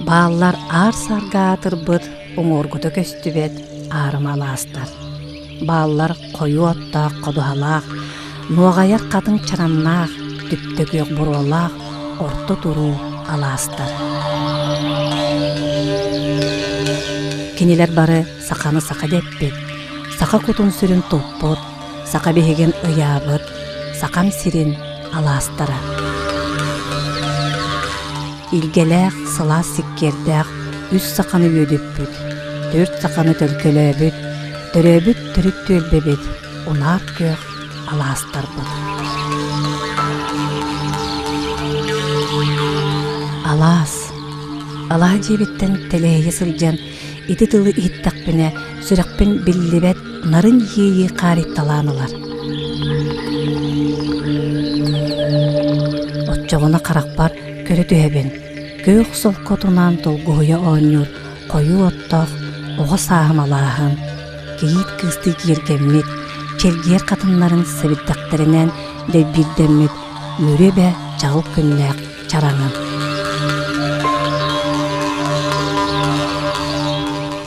Баллар ар-сарга атырбыт, оңоргута көстүбет, арымаластар. Баллар кою оттаак кодуалаак, нуагаяр катын чараннаак, түптөгөк буролаак, орто туруу аластар. Кинилер бары саканы сака деппит, сака кутун сүрүн топпут, сака бехеген ыябыт, сакам сирин аластара. Илгелек, сыла сиккердек, үс саканы өдөппүт, 4 саканы төлкөлөбүт, төрөбүт түрүт төлбебит, унар кök аластарбыт. Алаа жебиттен телеге сылжан, ити тылы иттакпине, сүрөкпин биллибет, нарын ейи каритталанылар. Отчоғына қарақпар көрі түйебін, көк сол котунан толгуя ойнур, кою оттоқ, оға сағымалағын, кейит кысты кергенмит, челгер қатынларын сәбіттақтерінен де бірдеммит, мүребе жағыл күннәк чараңын.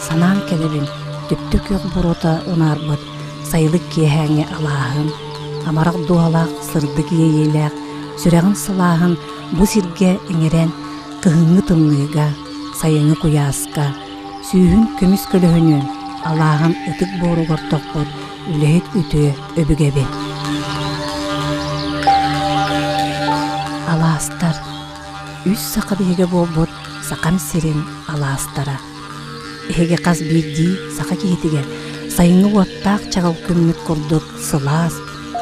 Санан келебін, түпті көк бұрота ұнарбыт, сайылық киехәңе алағын, амарақ дуалақ сырды киееләк, сүрәғын сылағын бұ сирге еңерен кығыңы тымныға, сайыңы куясқа, сүйін көміс көліхінен алағын ұтық боруғар тоқпыт, үләйт үті өбігебе. Аластар, үс сақы бейге болбыт, сақам сирин аластара. Эге қаз бейді сақа кейтіге, сайыңы оттақ чағал күмміт құрдық сылас,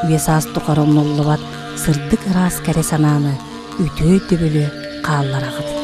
уесас тұқарым ноллыват, сырдық рас кәрі сананы, үті өті бөлі қаллар ағыды.